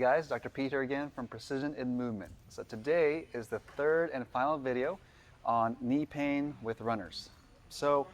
guys, Dr. Peter again from Precision in Movement. So today is the third and final video on knee pain with runners. So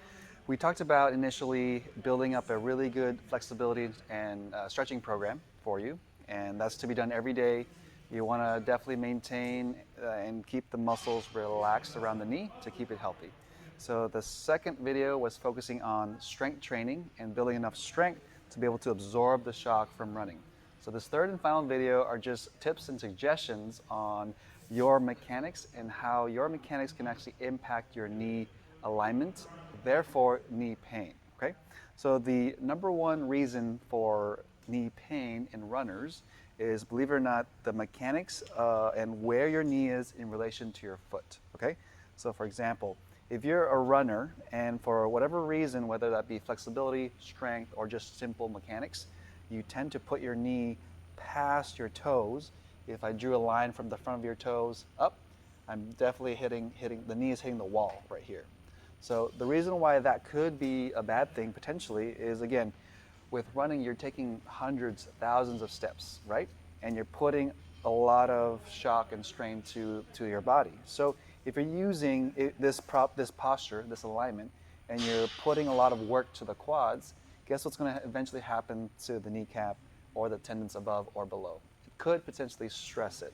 we talked about initially building up a really good flexibility and stretching program for you, and that's to be done every day. You want to definitely maintain and keep the muscles relaxed around the knee to keep it healthy. So the second video was focusing on strength training and building enough strength to be able to absorb the shock from running. So this third and final video are just tips and suggestions on your mechanics and how your mechanics can actually impact your knee alignment, therefore knee pain, okay? So the number one reason for knee pain in runners is, believe it or not, the mechanics and where your knee is in relation to your foot, okay? So for example, if you're a runner and for whatever reason, whether that be flexibility, strength, or just simple mechanics, you tend to put your knee past your toes. If I drew a line from the front of your toes up, I'm definitely the knee is hitting the wall right here. So the reason why that could be a bad thing potentially is, again, with running, you're taking hundreds, thousands of steps, right? And you're putting a lot of shock and strain to your body. So if you're using this posture, this alignment, and you're putting a lot of work to the quads, guess what's going to eventually happen to the kneecap or the tendons above or below? It could potentially stress it.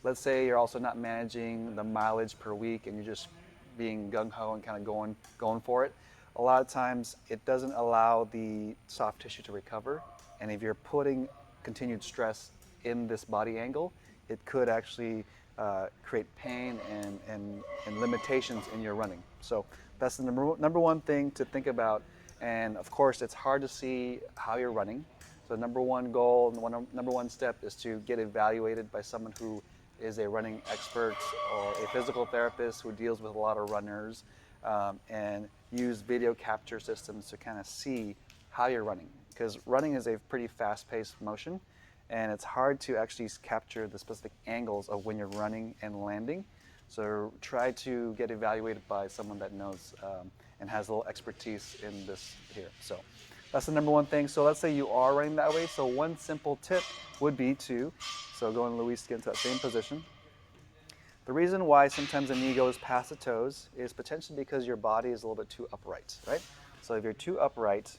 Let's say you're also not managing the mileage per week and you're just being gung-ho and kind of going for it. A lot of times it doesn't allow the soft tissue to recover, and if you're putting continued stress in this body angle, it could actually create pain and limitations in your running. So that's the number one thing to think about. And of course, it's hard to see how you're running. So the number one goal and number one step is to get evaluated by someone who is a running expert or a physical therapist who deals with a lot of runners, and use video capture systems to kind of see how you're running. Because running is a pretty fast-paced motion, and it's hard to actually capture the specific angles of when you're running and landing. So try to get evaluated by someone that knows and has a little expertise in this here. So that's the number one thing. So let's say you are running that way. So one simple tip would be so going Luis, get into that same position. The reason why sometimes the knee goes past the toes is potentially because your body is a little bit too upright, right? So if you're too upright,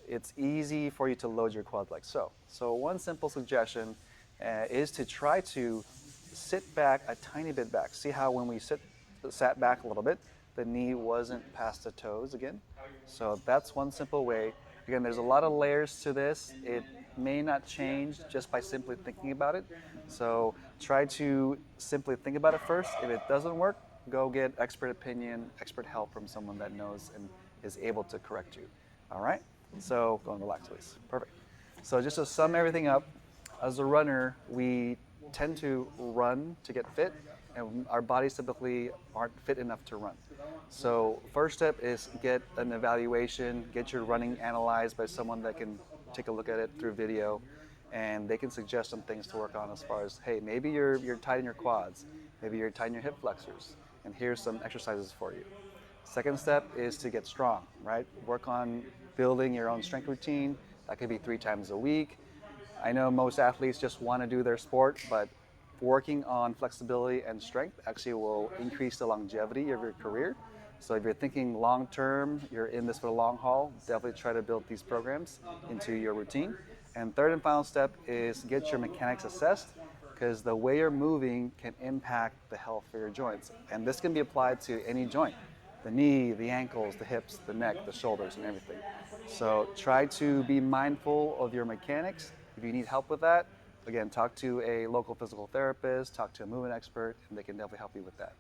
it's easy for you to load your quads like so. So one simple suggestion is to try to sit back a tiny bit back. See how when we sat back a little bit, the knee wasn't past the toes again? So that's one simple way. Again, there's a lot of layers to this. It may not change just by simply thinking about it. So try to simply think about it first. If it doesn't work, go get expert opinion, expert help from someone that knows and is able to correct you. All right? So go and relax, please. Perfect. So just to sum everything up, as a runner, we tend to run to get fit, and our bodies typically aren't fit enough to run. So first step is get an evaluation, get your running analyzed by someone that can take a look at it through video, and they can suggest some things to work on as far as, hey, maybe you're tight in your quads, maybe you're tight in your hip flexors, and here's some exercises for you. Second step is to get strong, right? Work on building your own strength routine. That could be 3 times a week. I know most athletes just want to do their sport, but working on flexibility and strength actually will increase the longevity of your career. So if you're thinking long term, you're in this for the long haul, definitely try to build these programs into your routine. And third and final step is get your mechanics assessed, because the way you're moving can impact the health of your joints. And this can be applied to any joint, the knee, the ankles, the hips, the neck, the shoulders, and everything. So try to be mindful of your mechanics. If you need help with that, again, talk to a local physical therapist, talk to a movement expert, and they can definitely help you with that.